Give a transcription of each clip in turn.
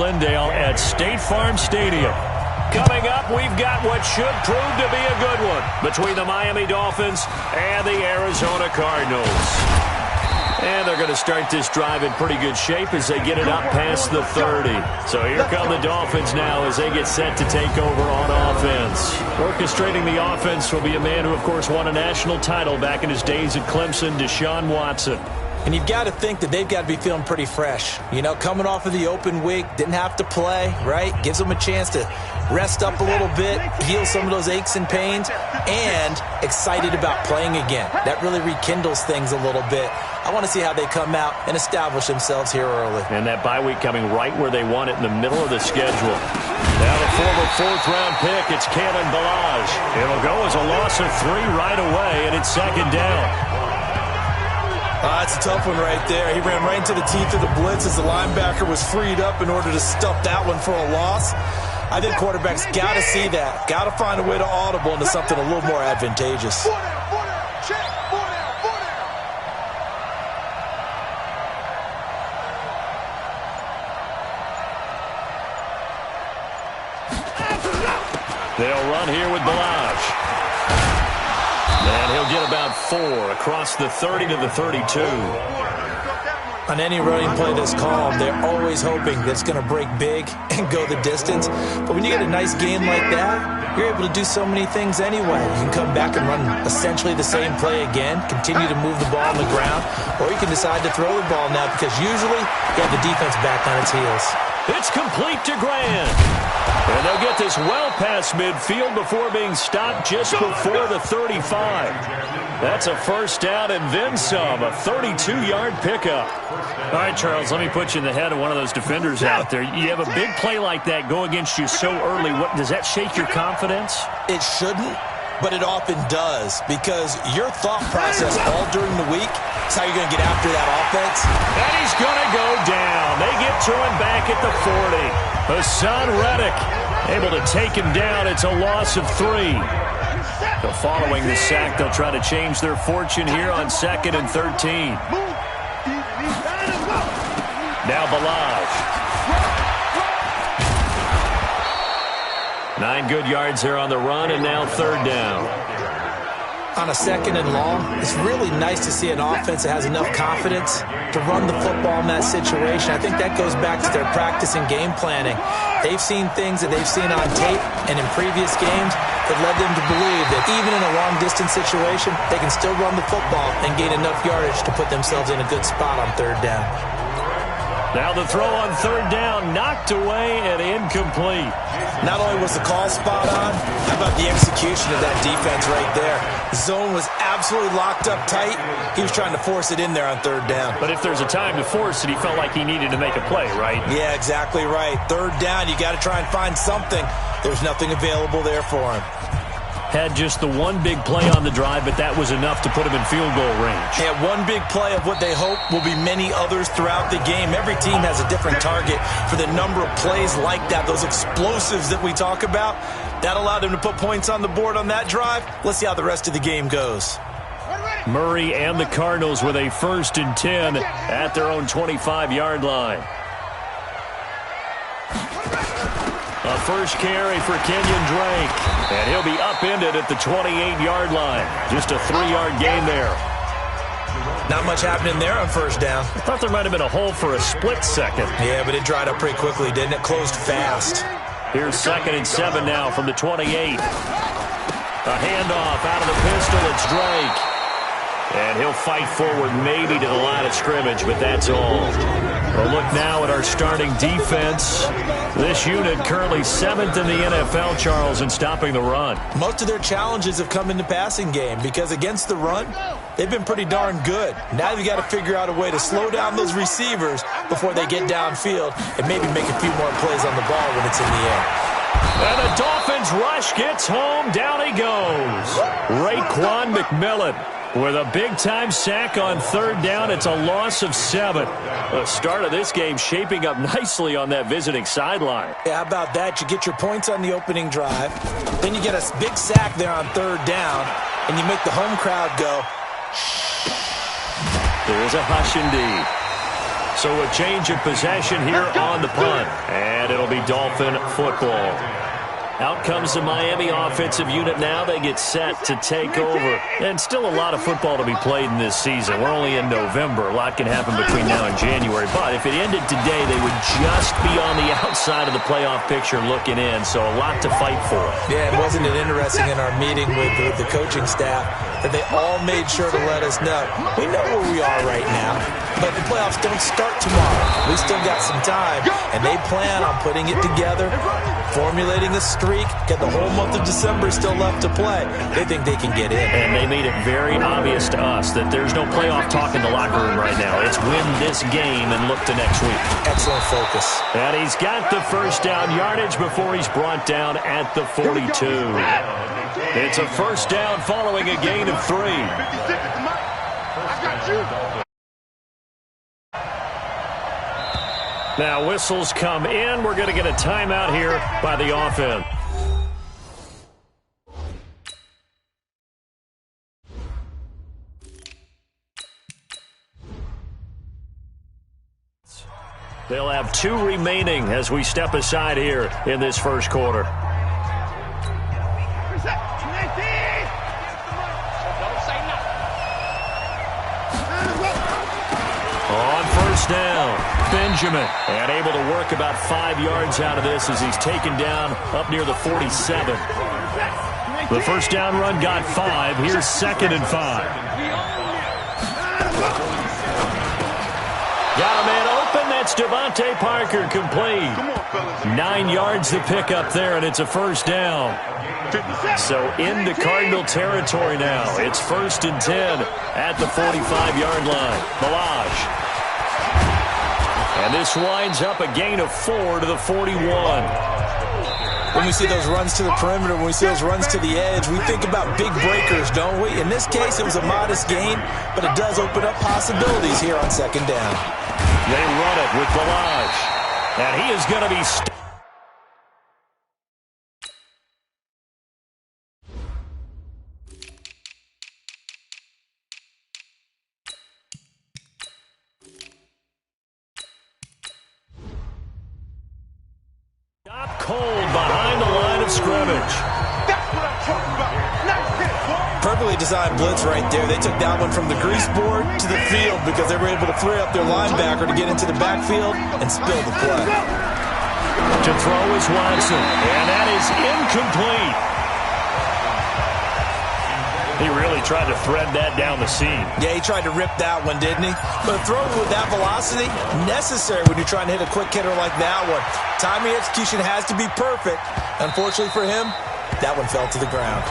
Glendale at State Farm Stadium. Coming up, we've got what should prove to be a good one between the Miami Dolphins and the Arizona Cardinals. And they're going to start this drive in pretty good shape as they get it up past the 30. So here come the Dolphins now as they get set to take over on offense. Orchestrating the offense will be a man who, of course, won a national title back in his days at Clemson, Deshaun Watson. And you've got to think that they've got to be feeling pretty fresh. You know, coming off of the open week, didn't have to play, right? Gives them a chance to rest up a little bit, heal some of those aches and pains, and excited about playing again. That really rekindles things a little bit. I want to see how they come out and establish themselves here early. And that bye week coming right where they want it in the middle of the schedule. Now the former fourth-round pick, it's Kalen Ballage. It'll go as a loss of 3 right away, and it's second down. That's a tough one right there. He ran right into the teeth of the blitz as the linebacker was freed up in order to stuff that one for a loss. I think quarterbacks got to see that. Got to find a way to audible into something a little more advantageous. They'll run here with Ballage. And he'll get about 4 across the 30 to the 32. On any running play that's called, they're always hoping that it's going to break big and go the distance. But when you get a nice game like that, you're able to do so many things anyway. You can come back and run essentially the same play again, continue to move the ball on the ground, or you can decide to throw the ball now because usually you have the defense back on its heels. It's complete to Grant. And they'll get this well past midfield before being stopped just before the 35. That's a first down and then some, a 32-yard pickup. All right, Charles, let me put you in the head of one of those defenders out there. You have a big play like that go against you so early. What, does that shake your confidence? It shouldn't, but it often does because your thought process all during the week is how you're going to get after that offense. And he's going to go down. They get to him back at the 40. Hassan Reddick able to take him down. It's a loss of 3. So following the sack, they'll try to change their fortune here on 2nd and 13. Now Ballage. 9 good yards there on the run, and now 3rd down. On a 2nd and long, it's really nice to see an offense that has enough confidence to run the football in that situation. I think that goes back to their practice and game planning. They've seen things that they've seen on tape and in previous games that led them to believe that even in a long-distance situation, they can still run the football and gain enough yardage to put themselves in a good spot on 3rd down. Now the throw on 3rd down, knocked away and incomplete. Not only was the call spot on, how about the execution of that defense right there? The zone was absolutely locked up tight. He was trying to force it in there on 3rd down. But if there's a time to force it, he felt like he needed to make a play, right? Yeah, exactly right. 3rd down, you got to try and find something. There's nothing available there for him. Had just the one big play on the drive, but that was enough to put him in field goal range. Yeah, one big play of what they hope will be many others throughout the game. Every team has a different target for the number of plays like that, those explosives that we talk about. That allowed them to put points on the board on that drive. Let's see how the rest of the game goes. Murray and the Cardinals with a 1st and 10 at their own 25-yard line. A first carry for Kenyon Drake. And he'll be upended at the 28-yard line. Just a 3-yard gain there. Not much happening there on 1st down. I thought there might have been a hole for a split second. Yeah, but it dried up pretty quickly, didn't it? Closed fast. Here's 2nd and 7 now from the 28. A handoff out of the pistol. It's Drake. And he'll fight forward maybe to the line of scrimmage, but that's all. We'll look now at our starting defense. This unit currently 7th in the NFL, Charles, in stopping the run. Most of their challenges have come in the passing game because against the run, they've been pretty darn good. Now they've got to figure out a way to slow down those receivers before they get downfield and maybe make a few more plays on the ball when it's in the air. And the Dolphins rush gets home. Down he goes. Raekwon McMillan with a big-time sack on 3rd down. It's a loss of 7. The start of this game shaping up nicely on that visiting sideline. Yeah, how about that? You get your points on the opening drive. Then you get a big sack there on 3rd down, and you make the home crowd go. There is a hush indeed. So a change of possession here on the punt. And it'll be Dolphin football. Out comes the Miami offensive unit now. They get set to take over. And still a lot of football to be played in this season. We're only in November. A lot can happen between now and January. But if it ended today, they would just be on the outside of the playoff picture looking in. So a lot to fight for. Yeah, and wasn't it interesting in our meeting with the coaching staff that they all made sure to let us know, we know where we are right now, but the playoffs don't start tomorrow. We still got some time, and they plan on putting it together, formulating a streak, get the whole month of December still left to play. They think they can get in. And they made it very obvious to us that there's no playoff talk in the locker room right now. It's win this game and look to next week. Excellent focus. And he's got the first down yardage before he's brought down at the 42. It's a first down following a gain of 3. Now whistles come in. We're going to get a timeout here by the offense. They'll have 2 remaining as we step aside here in this first quarter. On first down, Benjamin, and able to work about 5 yards out of this as he's taken down up near the 47. The first down run got 5. Here's 2nd and 5. Got a man open. That's Devontae Parker, complete. 9 yards to pick up there, and it's a first down. So into Cardinal territory now. It's 1st and 10 at the 45-yard line. Balaj. And this winds up a gain of 4 to the 41. When we see those runs to the perimeter, when we see those runs to the edge, we think about big breakers, don't we? In this case, it was a modest gain, but it does open up possibilities here on 2nd down. They run it with Balaj. And he is going to be cold behind the line of scrimmage. That's what I'm talking about. Nice hit, boy. Perfectly designed blitz right there. They took that one from the grease board to the field because they were able to free up their linebacker to get into the backfield and spill the play. To throw is Watson, and that is incomplete. He really tried to thread that down the seam. Yeah, he tried to rip that one, didn't he? But throwing with that velocity, necessary when you're trying to hit a quick hitter like that one. Timing execution has to be perfect. Unfortunately for him, that one fell to the ground.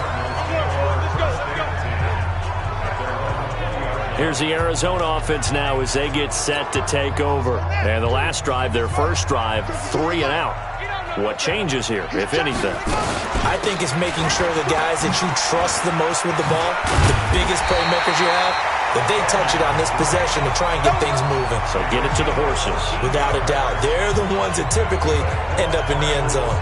Here's the Arizona offense now as they get set to take over. And the last drive, their first drive, 3 and out. What changes here, if anything? I think it's making sure the guys that you trust the most with the ball, the biggest playmakers you have, that they touch it on this possession to try and get things moving. So get it to the horses. Without a doubt. They're the ones that typically end up in the end zone.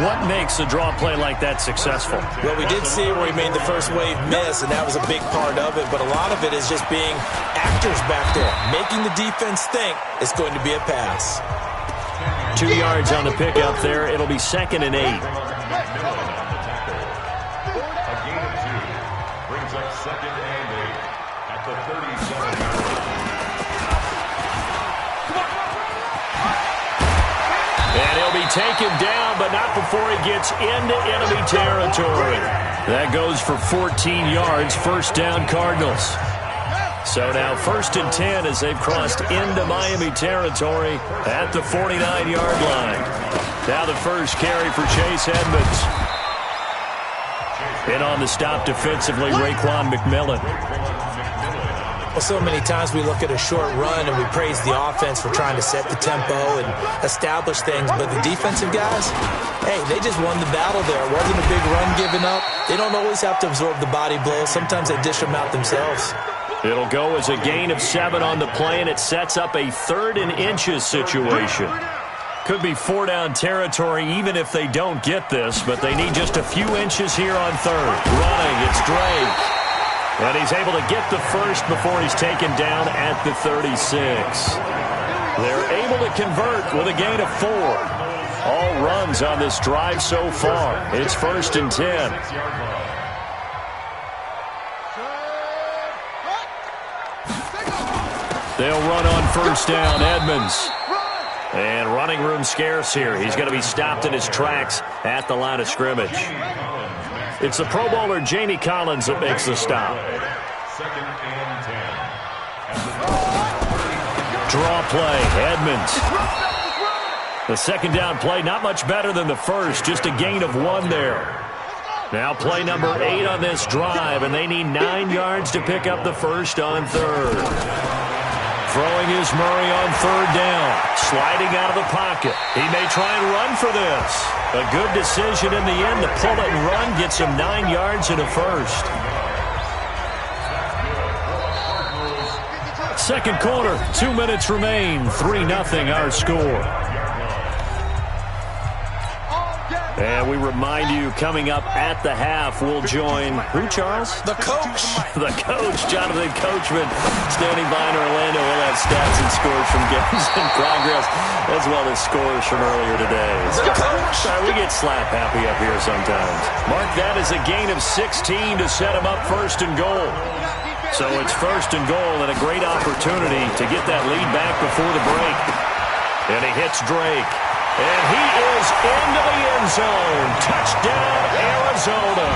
What makes a draw play like that successful? Well, we did see where he made the first wave miss, and that was a big part of it. But a lot of it is just being actors back there, making the defense think it's going to be a pass. 2 yards on the pickup there. It'll be 2nd and 8. A gain of 2 brings up 2nd and 8 at the 37. And he'll be taken down, but not before he gets into enemy territory. That goes for 14 yards. First down, Cardinals. So now 1st and 10 as they've crossed into Miami territory at the 49-yard line. Now the first carry for Chase Edmonds. In on the stop defensively, Raekwon McMillan. Well, so many times we look at a short run and we praise the offense for trying to set the tempo and establish things, but the defensive guys, hey, they just won the battle there. It wasn't a big run given up. They don't always have to absorb the body blows. Sometimes they dish them out themselves. It'll go as a gain of 7 on the play, and it sets up a 3rd and inches situation. Could be 4-down territory even if they don't get this, but they need just a few inches here on 3rd. Running, it's Drake. And he's able to get the first before he's taken down at the 36. They're able to convert with a gain of 4. All runs on this drive so far. It's 1st and 10. They'll run on 1st down. Edmonds. And running room scarce here. He's going to be stopped in his tracks at the line of scrimmage. It's the Pro Bowler Jamie Collins that makes the stop. 2nd and 10. Draw play. Edmonds. The 2nd down play, not much better than the first. Just a gain of 1 there. Now play number 8 on this drive, and they need 9 yards to pick up the first on 3rd. Throwing is Murray on 3rd down. Sliding out of the pocket. He may try and run for this. A good decision in the end to pull it and run. Gets him 9 yards in a first. 2nd quarter, 2 minutes remain. 3-0 our score. And we remind you, coming up at the half, we'll join who, Charles? The coach. The coach, Jonathan Coachman, standing by in Orlando. We'll have stats and scores from games in progress, as well as scores from earlier today. The coach. We get slap happy up here sometimes. Mark that as a gain of 16 to set him up 1st and goal. So it's 1st and goal and a great opportunity to get that lead back before the break. And he hits Drake. And he is into the end zone. Touchdown, Arizona.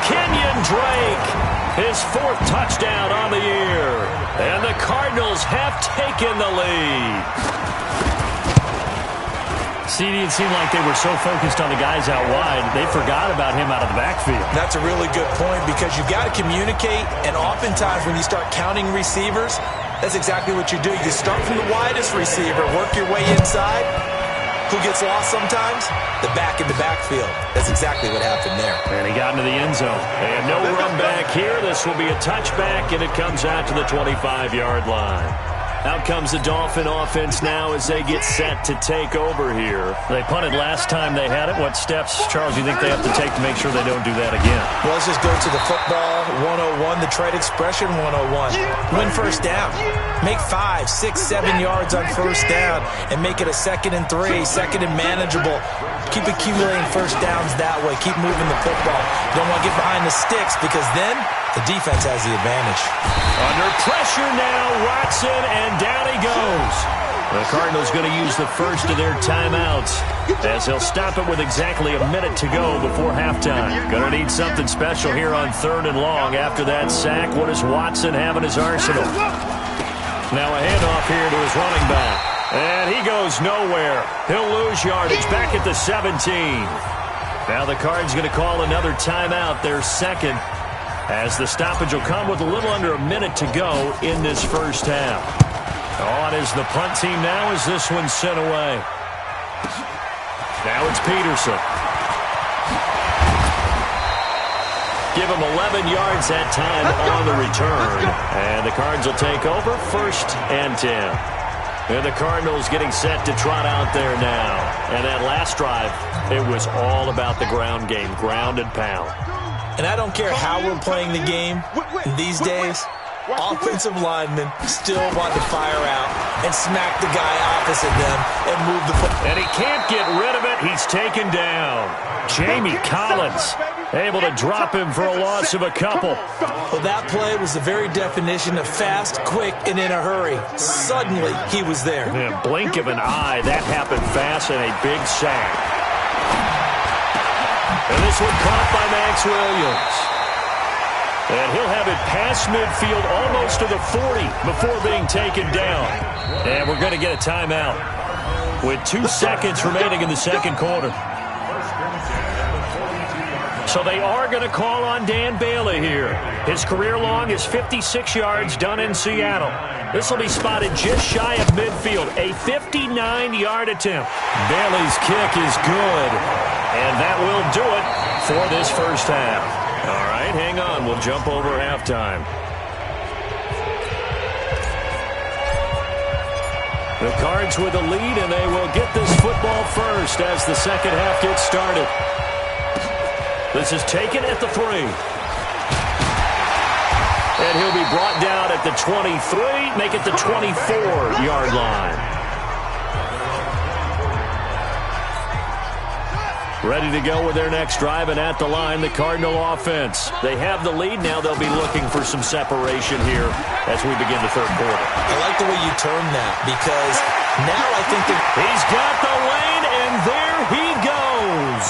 Kenyon Drake, his 4th touchdown on the year. And the Cardinals have taken the lead. See, it seemed like they were so focused on the guys out wide, they forgot about him out of the backfield. That's a really good point because you've got to communicate, and oftentimes when you start counting receivers, that's exactly what you do. You start from the widest receiver, work your way inside. Who gets lost sometimes? The back in the backfield. That's exactly what happened there. And he got into the end zone. And no run back here. This will be a touchback, and it comes out to the 25-yard line. Out comes the Dolphin offense now as they get set to take over here. They punted last time they had it. What steps, Charles, do you think they have to take to make sure they don't do that again? Well, let's just go to the football 101, the trade expression 101. Win 1st down. Make 5, 6, 7 yards on 1st down and make it a 2nd and 3, 2nd and manageable. Keep accumulating 1st downs that way. Keep moving the football. You don't want to get behind the sticks because then the defense has the advantage. Under pressure now, Watson, and down he goes. The Cardinals going to use the first of their timeouts as they'll stop it with exactly a minute to go before halftime. Going to need something special here on 3rd and long after that sack. What does Watson have in his arsenal? Now a handoff here to his running back. And he goes nowhere. He'll lose yardage back at the 17. Now the Cards going to call another timeout, their 2nd. As the stoppage will come with a little under a minute to go in this first half. On is the punt team now as this one's sent away. Now it's Peterson. Give him 11 yards that time on the return. And the Cards will take over 1st and 10. And the Cardinals getting set to trot out there now. And that last drive, it was all about the ground game, ground and pound. And I don't care how we're playing the game these days, offensive linemen still want to fire out and smack the guy opposite them and move the football. And he can't get rid of it. He's taken down. Jamie Collins able to drop him for a loss of a couple. Well, that play was the very definition of fast, quick, and in a hurry. Suddenly, he was there. In a blink of an eye, that happened fast and a big sack. And this one caught by Max Williams. And he'll have it past midfield almost to the 40 before being taken down. And we're going to get a timeout with 2 seconds remaining in the 2nd quarter. So they are going to call on Dan Bailey here. His career long is 56 yards done in Seattle. This will be spotted just shy of midfield, a 59-yard attempt. Bailey's kick is good, and that will do it for this first half. All right, hang on. We'll jump over halftime. The Cards with the lead, and they will get this football first as the second half gets started. This is taken at the 3. And And he'll be brought down at the 23, make it the 24-yard line. Ready to go with their next drive, and at the line, the Cardinal offense. They have the lead. Now they'll be looking for some separation here as we begin the third quarter. I like the way you term that, because now I think that he's got the lane, and there he goes.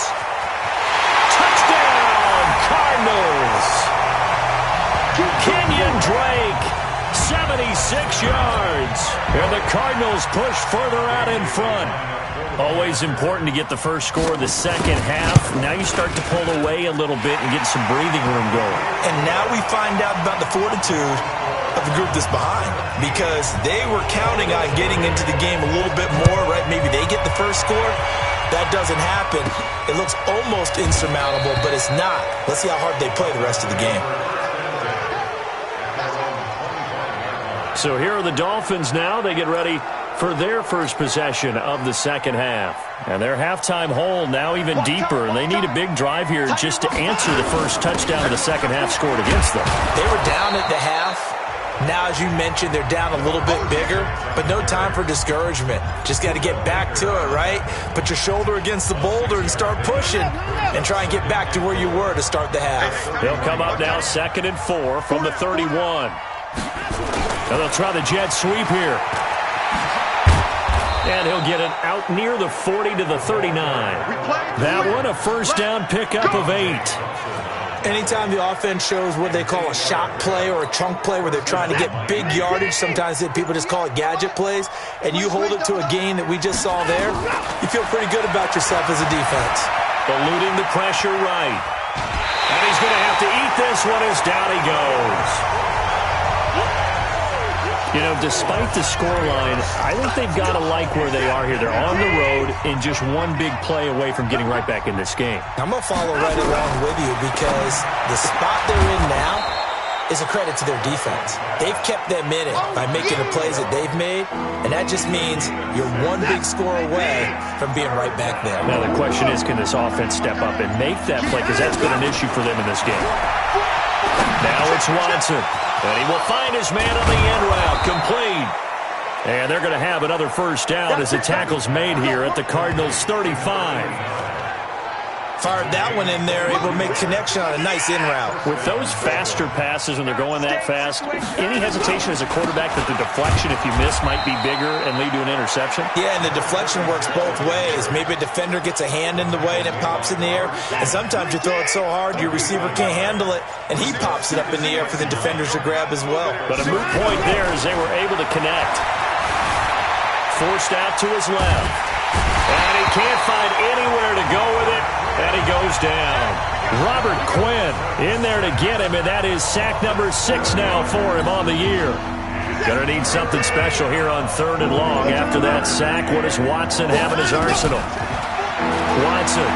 Touchdown, Cardinals. Kenyon Drake, 76 yards. And the Cardinals push further out in front. Always important to get the first score of the second half. Now you start to pull away a little bit and get some breathing room going. And now we find out about the fortitude of the group that's behind, because they were counting on getting into the game a little bit more, right? Maybe they get the first score. That doesn't happen. It looks almost insurmountable, but it's not. Let's see how hard they play the rest of the game. So here are the Dolphins now. They get ready for their first possession of the second half. And their halftime hole now even deeper, and they need a big drive here just to answer the first touchdown of the second half scored against them. They were down at the half. Now, as you mentioned, they're down a little bit bigger, but no time for discouragement. Just got to get back to it, right? Put your shoulder against the boulder and start pushing and try and get back to where you were to start the half. They'll come up now 2nd and 4 from the 31. Now they'll try the jet sweep here. And he'll get it out near the 40 to the 39. That one, a first down pickup of 8. Anytime the offense shows what they call a shot play or a chunk play where they're trying to get big yardage, sometimes people just call it gadget plays, and you hold it to a gain that we just saw there, you feel pretty good about yourself as a defense. Eluding the pressure right. And he's going to have to eat this one as down he goes. You know, despite the scoreline, I think they've got to like where they are here. They're on the road and just one big play away from getting right back in this game. I'm going to follow right along with you, because the spot they're in now is a credit to their defense. They've kept them in it by making the plays that they've made, and that just means you're one big score away from being right back there. Now the question is, can this offense step up and make that play, because that's been an issue for them in this game. Now it's Watson. And he will find his man on the end route, complete. And they're going to have another first down as the tackle's made here at the Cardinals' 35. Fired that one in there, able to make connection on a nice in route. With those faster passes, when they're going that fast, any hesitation as a quarterback that the deflection, if you miss, might be bigger and lead to an interception? Yeah, and the deflection works both ways. Maybe a defender gets a hand in the way and it pops in the air, and sometimes you throw it so hard your receiver can't handle it, and he pops it up in the air for the defenders to grab as well. But a moot point there as they were able to connect. Forced out to his left. And he can't find anywhere to go with it. And he goes down. Robert Quinn in there to get him, and that is sack number 6 now for him on the year. Gonna need something special here on 3rd and long. After that sack, what does Watson have in his arsenal? Watson.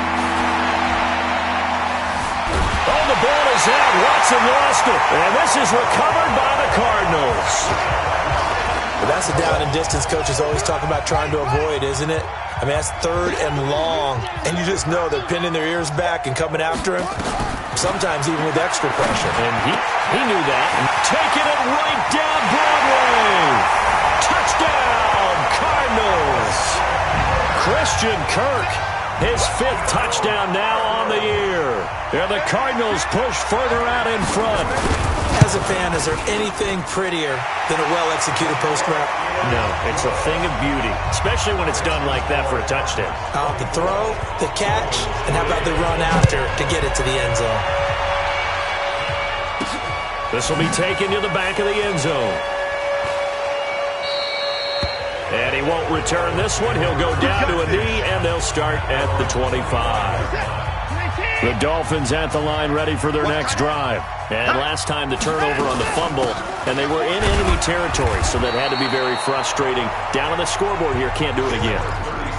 Oh, the ball is out. Watson lost it. And this is recovered by the Cardinals. But that's a down and distance coaches always talk about trying to avoid, isn't it? I mean, that's 3rd and long, and you just know they're pinning their ears back and coming after him, sometimes even with extra pressure. And he knew that. Taking it right down Broadway. Touchdown, Cardinals. Christian Kirk, his 5th touchdown now on the year. And the Cardinals push further out in front. As a fan, is there anything prettier than a well-executed post route? No, it's a thing of beauty, especially when it's done like that for a touchdown. The throw, the catch, and how about the run after to get it to the end zone? This will be taken to the back of the end zone. And he won't return this one. He'll go down to a knee, and they'll start at the 25. The Dolphins at the line ready for their next drive. And last time the turnover on the fumble, and they were in enemy territory, so that had to be very frustrating. Down on the scoreboard here, can't do it again.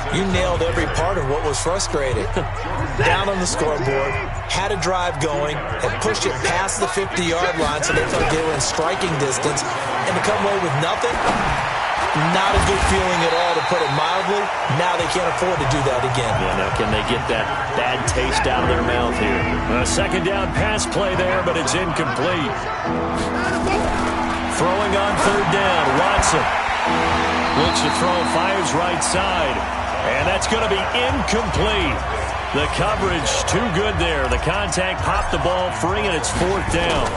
You nailed every part of what was frustrating. Down on the scoreboard, had a drive going, had pushed it past the 50-yard line so they thought they were in striking distance, and to come away with nothing, Not a good feeling at all, to put it mildly. Now they can't afford to do that again. Yeah, now can they get that bad taste out of their mouth here? A second down pass play there, but it's incomplete. Throwing on third down, Watson. Looks to throw, fires right side. And that's going to be incomplete. The coverage too good there. The contact popped the ball free, and it's fourth down.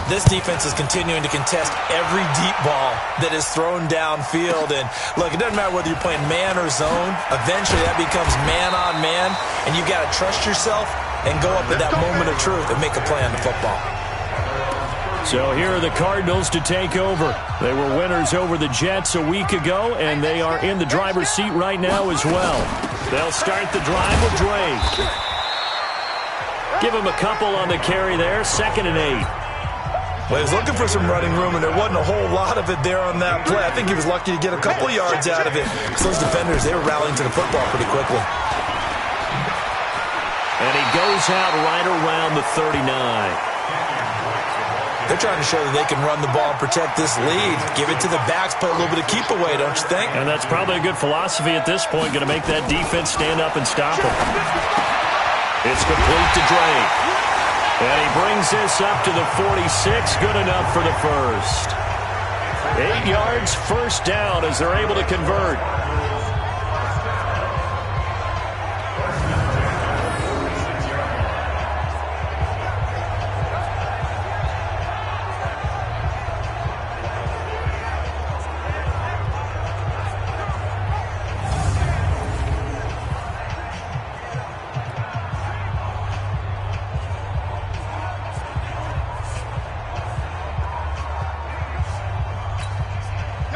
This defense is continuing to contest every deep ball that is thrown downfield. And, look, it doesn't matter whether you're playing man or zone. Eventually, that becomes man-on-man, and you got to trust yourself and go up at that moment of truth and make a play on the football. So here are the Cardinals to take over. They were winners over the Jets a week ago, and they are in the driver's seat right now as well. They'll start the drive with Drake. Give him a couple on the carry there, 2nd and 8. Well, he was looking for some running room, and there wasn't a whole lot of it there on that play. I think he was lucky to get a couple of yards out of it, because those defenders, they were rallying to the football pretty quickly. And he goes out right around the 39. They're trying to show that they can run the ball and protect this lead. Give it to the backs, play a little bit of keep away, don't you think? And that's probably a good philosophy at this point, going to make that defense stand up and stop them. It's complete to Drake. And he brings this up to the 46, good enough for the first. 8 yards, first down as they're able to convert.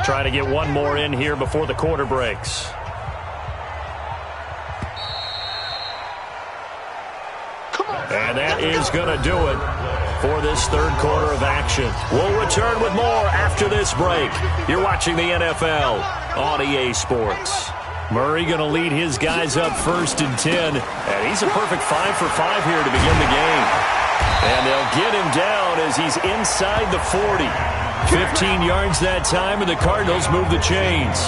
Trying to get one more in here before the quarter breaks. And that is going to do it for this third quarter of action. We'll return with more after this break. You're watching the NFL on EA Sports. Murray going to lead his guys up 1st and 10. And he's a perfect 5 for 5 here to begin the game. And they'll get him down as he's inside the 40. 15 yards that time, and the Cardinals move the chains.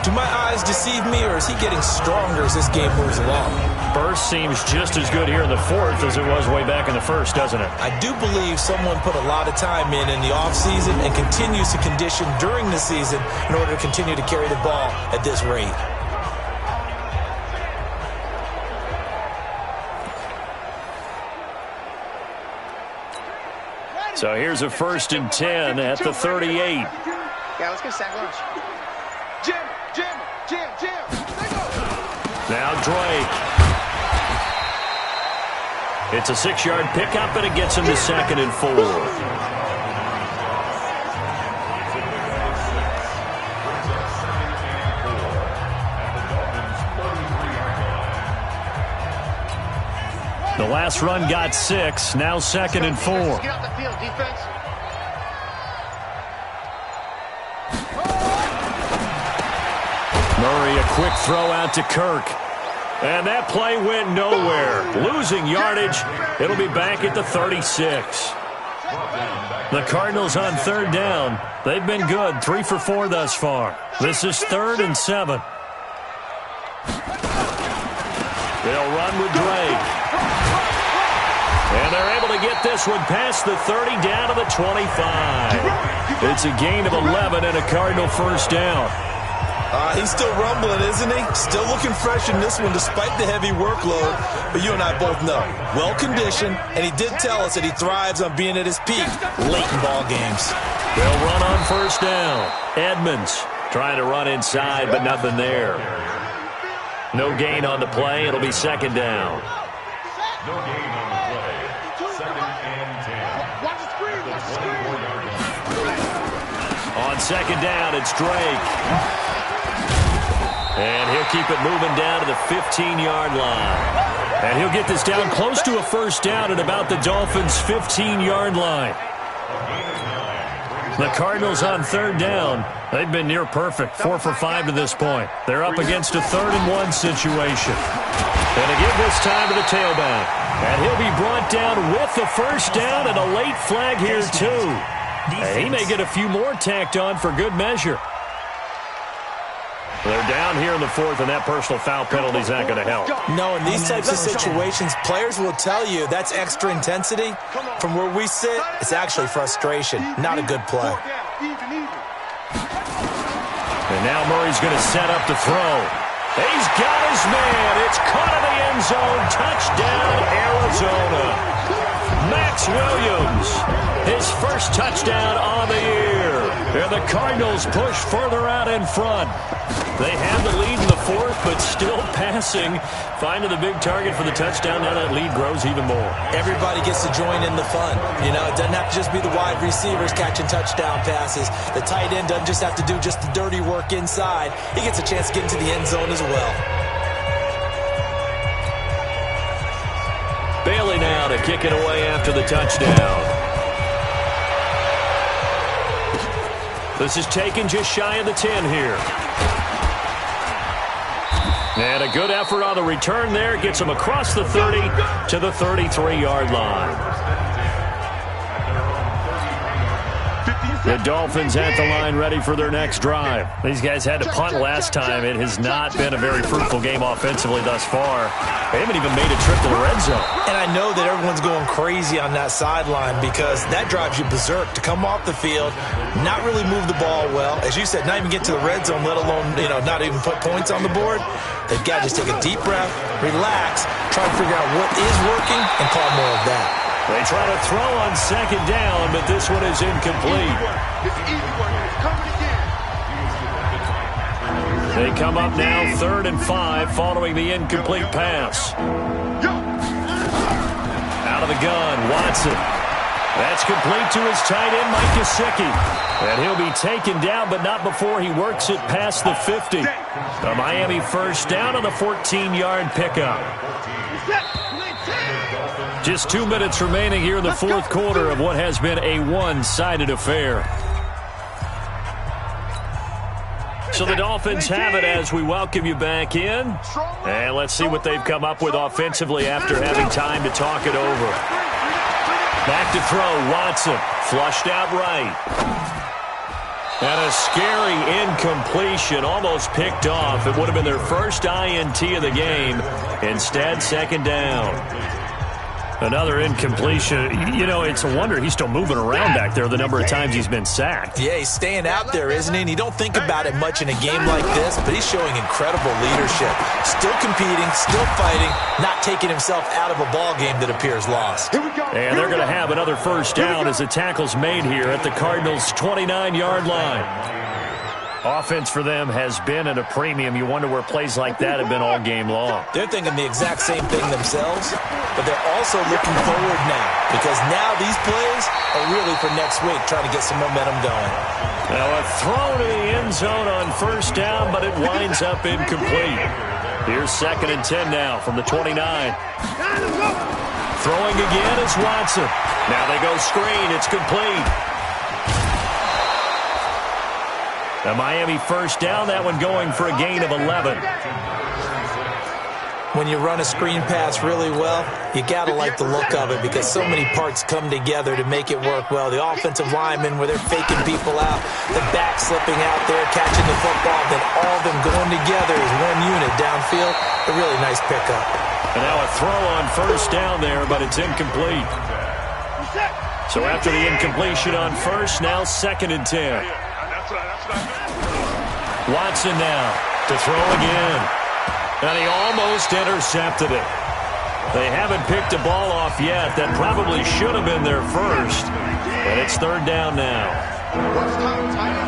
Do my eyes deceive me, or is he getting stronger as this game moves along? Burst seems just as good here in the 4th as it was way back in the 1st, doesn't it? I do believe someone put a lot of time in the offseason and continues to condition during the season in order to continue to carry the ball at this rate. So here's a 1st and 10 at the 38. Yeah, let's get sack lunch. Jim. Now Drake. It's a 6-yard pickup, and it gets him to 2nd and 4. The last run got 6. Now 2nd and 4. Get off the field, defense. Murray, a quick throw out to Kirk. And that play went nowhere. Losing yardage. It'll be back at the 36. The Cardinals on 3rd down. They've been good. 3 for 4 thus far. This is 3rd and 7. They'll run with Drake. And they're able to get this one past the 30 down to the 25. It's a gain of 11 and a Cardinal 1st down. He's still rumbling, isn't he? Still looking fresh in this one despite the heavy workload. But you and I both know, well-conditioned, and he did tell us that he thrives on being at his peak late in ball games. They'll run on 1st down. Edmonds trying to run inside, but nothing there. No gain on the play. It'll be 2nd down. No gain on the play. 2nd and 10. Watch the screen. On 2nd down, it's Drake. And he'll keep it moving down to the 15-yard line. And he'll get this down close to a 1st down at about the Dolphins' 15-yard line. The Cardinals on 3rd down. They've been near perfect, 4 for 5 to this point. They're up against a 3rd and 1 situation. And to give this time to the tailback. And he'll be brought down with the 1st down and a late flag here, too. And he may get a few more tacked on for good measure. They're down here in the fourth, and that personal foul penalty is not going to help. No, in these types of situations, players will tell you that's extra intensity. From where we sit, it's actually frustration, not a good play. And now Murray's going to set up to throw. He's got his man. It's caught in the end zone. Touchdown, Arizona. Max Williams, his first touchdown on the year. And the Cardinals push further out in front. They have the lead in the fourth, but still passing. Finding the big target for the touchdown. Now that lead grows even more. Everybody gets to join in the fun. You know, it doesn't have to just be the wide receivers catching touchdown passes. The tight end doesn't just have to do just the dirty work inside. He gets a chance to get into the end zone as well. Bailey now to kick it away after the touchdown. This is taken just shy of the 10 here. And a good effort on the return there. Gets him across the 30 to the 33-yard line. The Dolphins at the line ready for their next drive. These guys had to punt last time. It has not been a very fruitful game offensively thus far. They haven't even made a trip to the red zone. And I know that everyone's going crazy on that sideline because that drives you berserk to come off the field, not really move the ball well. As you said, not even get to the red zone, let alone, not even put points on the board. They've got to just take a deep breath, relax, try to figure out what is working, and call more of that. They try to throw on second down, but this one is incomplete. They come up now 3rd and 5 following the incomplete pass. Out of the gun, Watson. That's complete to his tight end, Mike Gesicki. And he'll be taken down, but not before he works it past the 50. A Miami first down on the 14-yard pickup. Just 2 minutes remaining here in the fourth quarter of what has been a one-sided affair. So the Dolphins have it as we welcome you back in. And let's see what they've come up with offensively after having time to talk it over. Back to throw, Watson. Flushed out right. And a scary incompletion, almost picked off. It would have been their first INT of the game. Instead, second down. Another incompletion. It's a wonder he's still moving around back there the number of times he's been sacked. Yeah, he's staying out there, isn't he? And you don't think about it much in a game like this, but he's showing incredible leadership. Still competing, still fighting, not taking himself out of a ball game that appears lost. And they're going to have another first down as the tackle's made here at the Cardinals' 29-yard line. Offense for them has been at a premium. You wonder where plays like that have been all game long. They're thinking the exact same thing themselves, but they're also looking forward now because now these plays are really for next week, trying to get some momentum going. Now a throw to the end zone on first down, but it winds up incomplete. Here's 2nd and 10 now from the 29. Throwing again is Watson. Now they go screen. It's complete. A Miami first down, that one going for a gain of 11. When you run a screen pass really well, you got to like the look of it because so many parts come together to make it work well. The offensive linemen, where they're faking people out, the back slipping out there, catching the football, then all of them going together as one unit downfield. A really nice pickup. And now a throw on first down there, but it's incomplete. So after the incompletion on first, now 2nd and 10. Watson now to throw again. And he almost intercepted it. They haven't picked a ball off yet. That probably should have been their first. But it's 3rd down now.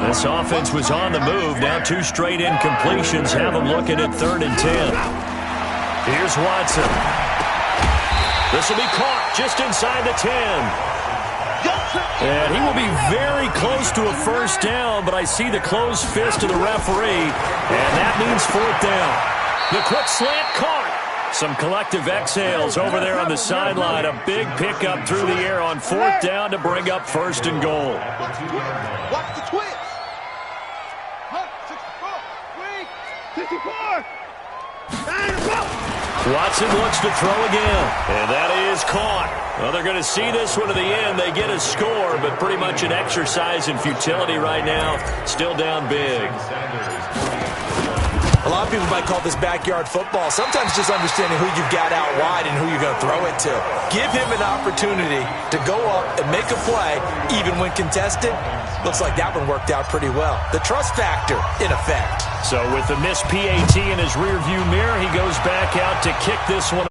This offense was on the move. Now 2 straight incompletions have them looking at 3rd and 10. Here's Watson. This will be caught just inside the 10. And he will be very close to a first down, but I see the closed fist of the referee, and that means 4th down. The quick slant caught. Some collective exhales over there on the sideline. A big pickup through the air on 4th down to bring up 1st and goal. Watch the twitch. 64. Watson looks to throw again, and that is caught. Well, they're going to see this one to the end. They get a score, but pretty much an exercise in futility right now. Still down big. A lot of people might call this backyard football. Sometimes just understanding who you've got out wide and who you're going to throw it to. Give him an opportunity to go up and make a play, even when contested. Looks like that one worked out pretty well. The trust factor, in effect. So with the missed PAT in his rearview mirror, he goes back out to kick this one.